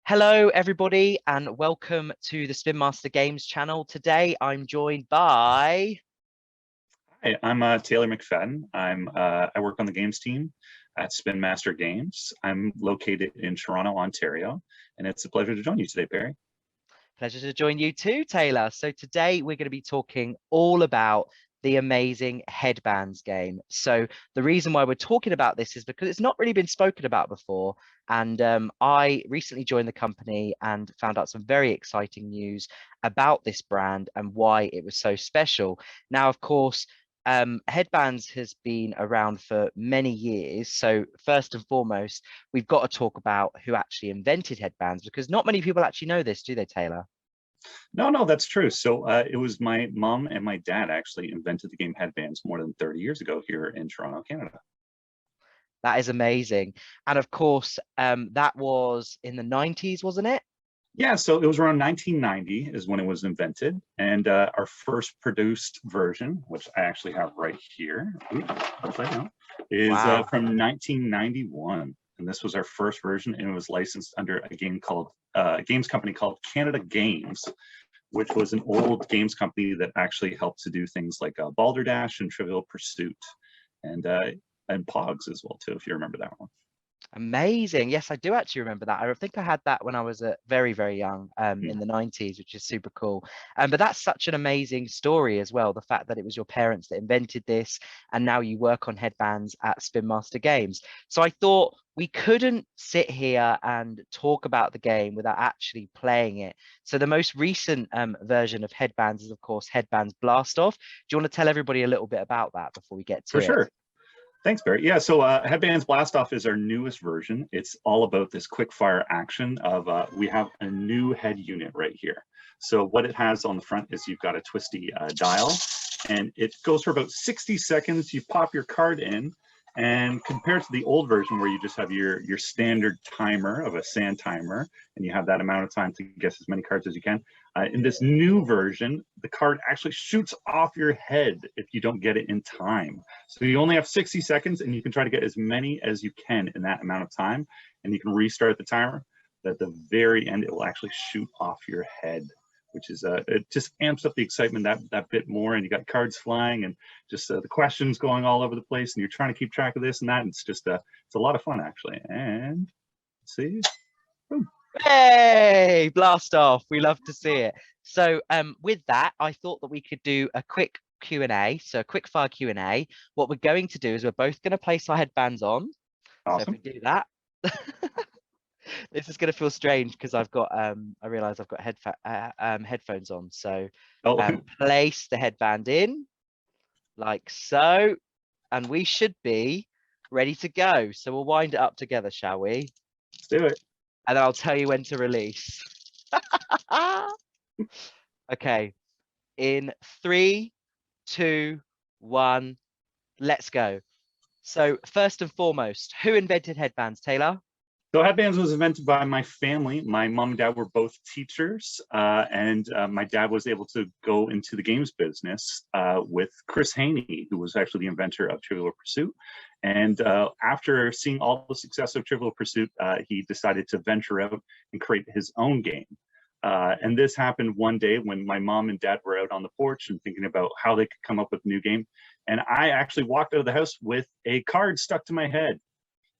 Hello, everybody, and welcome to the Spin Master Games channel. Today, I'm joined by... Hi, I'm Taylor McFadden. I work on the games team at Spin Master Games. I'm located in Toronto, Ontario, and it's a pleasure to join you today, Barry. Pleasure to join you too, Taylor. So today, we're going to be talking all about the amazing HedBanz game. So the reason why we're talking about this is because it's not really been spoken about before. And I recently joined the company and found out some very exciting news about this brand and why it was so special. Now, of course, HedBanz has been around for many years. So first and foremost, we've got to talk about who actually invented HedBanz, because not many people actually know this, do they, Taylor? No, that's true. So it was my mom and my dad actually invented the game HedBanz more than 30 years ago here in Toronto, Canada. That is amazing. And of course, that was in the 90s, wasn't it? Yeah, so it was around 1990 is when it was invented, and our first produced version, which I actually have right here, is Wow. from 1991. And this was our first version, and it was licensed under a games company called Canada Games, which was an old games company that actually helped to do things like Balderdash and Trivial Pursuit, and Pogs as well too, if you remember that one. Amazing. Yes, I do actually remember that. I think I had that when I was very, very young, in the 90s, which is super cool. But that's such an amazing story as well. The fact that it was your parents that invented this, and now you work on HedBanz at Spin Master Games. So I thought we couldn't sit here and talk about the game without actually playing it. So the most recent version of HedBanz is, of course, HedBanz Blast Off. Do you want to tell everybody a little bit about that before we get to For it? sure. Thanks, Barry. Yeah, so HedBanz Blast Off is our newest version. It's all about this quick fire action of we have a new head unit right here. So what it has on the front is you've got a twisty dial, and it goes for about 60 seconds. You pop your card in, and compared to the old version where you just have your standard timer of a sand timer, and you have that amount of time to guess as many cards as you can, in this new version, the card actually shoots off your head if you don't get it in time. So you only have 60 seconds, and you can try to get as many as you can in that amount of time, and you can restart the timer. But at the very end, it will actually shoot off your head, which is it just amps up the excitement that bit more, and you got cards flying and just the questions going all over the place, and you're trying to keep track of this and that, and it's just it's a lot of fun actually. And let's see. Boom. Hey, blast off. We love to see it. So with that, I thought that we could do a quick Q&A. So a quick fire Q&A. What we're going to do is we're both going to place our headbands on. Awesome. So if we do that, this is going to feel strange because I've got I realize I've got headphones on. So place the headband in like so, and we should be ready to go. So we'll wind it up together, shall we? Let's do it. And then I'll tell you when to release. Okay, in 3, 2, 1, let's go. So first and foremost, who invented headbands, Taylor? So HedBanz was invented by my family. My mom and dad were both teachers, and my dad was able to go into the games business with Chris Haney, who was actually the inventor of Trivial Pursuit. And after seeing all the success of Trivial Pursuit, he decided to venture out and create his own game. And this happened one day when my mom and dad were out on the porch and thinking about how they could come up with a new game. And I actually walked out of the house with a card stuck to my head.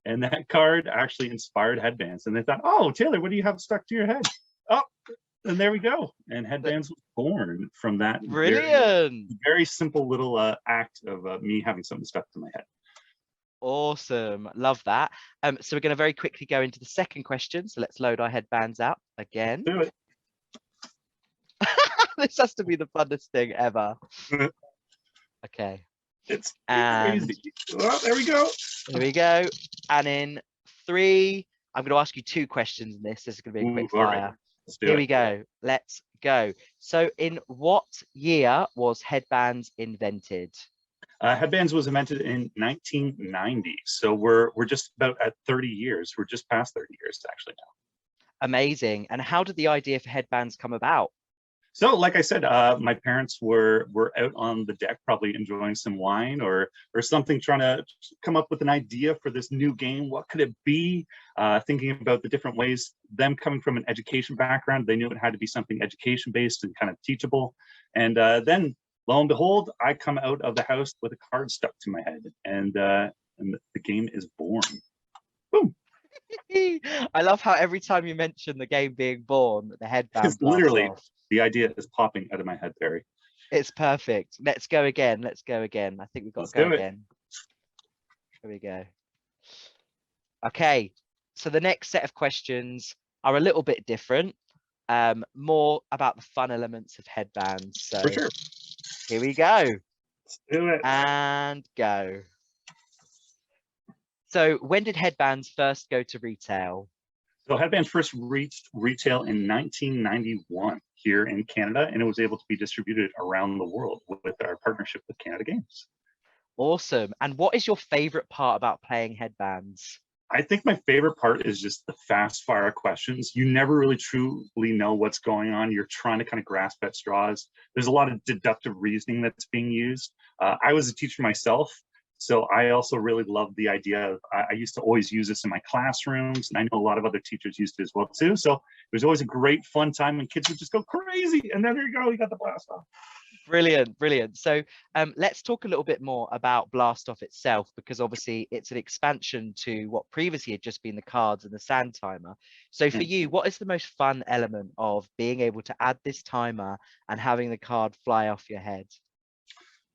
And that card actually inspired HedBanz. And they thought, oh, Taylor, what do you have stuck to your head? Oh, and there we go. And HedBanz was born from that. Brilliant. Very simple little act of me having something stuck to my head. Awesome. Love that. So we're going to very quickly go into the second question. So let's load our headbands up again. Do it. This has to be the funnest thing ever. Okay. It's crazy. Oh, there we go. Here we go. And in 3, I'm going to ask you 2 questions in this. This is going to be a quick fire. Right. Here we go. Let's go. So in what year was HedBanz invented? HedBanz was invented in 1990. So we're just about at 30 years. We're just past 30 years actually now. Amazing. And how did the idea for HedBanz come about? So, like I said, my parents were out on the deck, probably enjoying some wine or something, trying to come up with an idea for this new game. What could it be? Thinking about the different ways. Them coming from an education background, they knew it had to be something education based and kind of teachable. And then, lo and behold, I come out of the house with a card stuck to my head, and the game is born. Boom! I love how every time you mention the game being born, the headband It's blasts literally off. the idea is popping out of my head, Barry. It's perfect. Let's go again. Let's go again. I think we've got Let's to go do it. again. Here we go. Okay, so the next set of questions are a little bit different, more about the fun elements of headbands. So For sure. here we go. Let's do it. And go. So when did headbands first go to retail? So HedBanz first reached retail in 1991 here in Canada, and it was able to be distributed around the world with our partnership with Canada Games. Awesome. And what is your favorite part about playing headbands? I think my favorite part is just the fast fire questions. You never really truly know what's going on. You're trying to kind of grasp at straws. There's a lot of deductive reasoning that's being used. I was a teacher myself, so I also really love the idea of, I used to always use this in my classrooms, and I know a lot of other teachers used it as well too. So it was always a great fun time when kids would just go crazy. And then there you go, you got the blast off. Brilliant, brilliant. So let's talk a little bit more about Blastoff itself, because obviously it's an expansion to what previously had just been the cards and the sand timer. So for you, what is the most fun element of being able to add this timer and having the card fly off your head?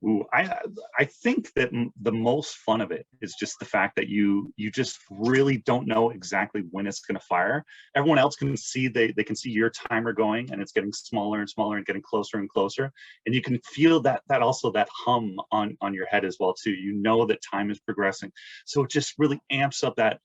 Ooh, I think that the most fun of it is just the fact that you just really don't know exactly when it's going to fire. Everyone else can see, they can see your timer going, and it's getting smaller and smaller and getting closer and closer, and you can feel that also that hum on your head as well too. You know that time is progressing, so it just really amps up that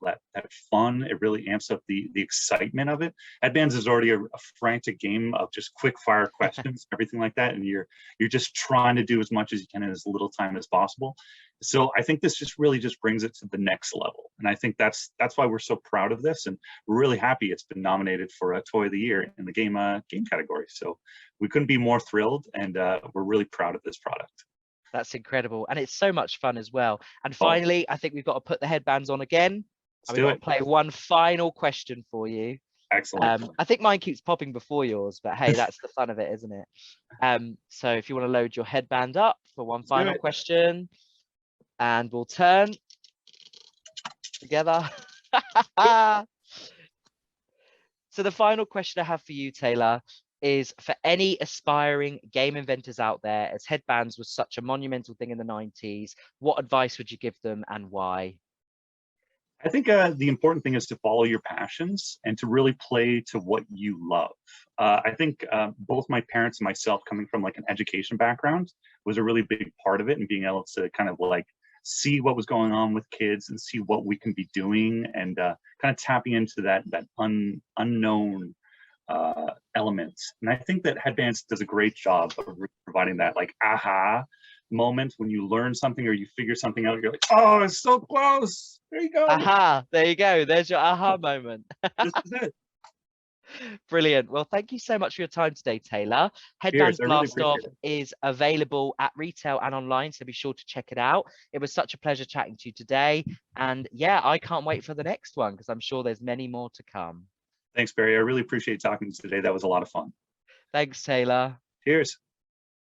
fun. It really amps up the excitement of it. HedBanz is already a frantic game of just quick fire questions, everything like that, and you're just trying to do as much as you can in as little time as possible. So I think this just really just brings it to the next level, and I think that's why we're so proud of this, and we're really happy it's been nominated for a Toy of the Year in the game category. So we couldn't be more thrilled, and we're really proud of this product. That's incredible, and it's so much fun as well. And finally, I think we've got to put the headbands on again. Let's and we've got to play one final question for you. Excellent. I think mine keeps popping before yours, but hey, that's the fun of it, isn't it? So if you want to load your headband up for one final question, and we'll turn together. So the final question I have for you, Taylor, is for any aspiring game inventors out there, as headbands was such a monumental thing in the 90s, what advice would you give them and why? I think the important thing is to follow your passions and to really play to what you love. I think both my parents and myself, coming from like an education background, was a really big part of it, and being able to kind of like see what was going on with kids and see what we can be doing, and kind of tapping into that unknown element. And I think that HedBanz does a great job of providing that like aha moment when you learn something or you figure something out. You're like, oh, it's so close. There you go. Aha, there you go. There's your aha moment. This is it. Brilliant. Well, thank you so much for your time today, Taylor. HedBanz Blast Off is available at retail and online, so be sure to check it out. It was such a pleasure chatting to you today. And yeah, I can't wait for the next one, because I'm sure there's many more to come. Thanks, Barry. I really appreciate talking to you today. That was a lot of fun. Thanks, Taylor. Cheers.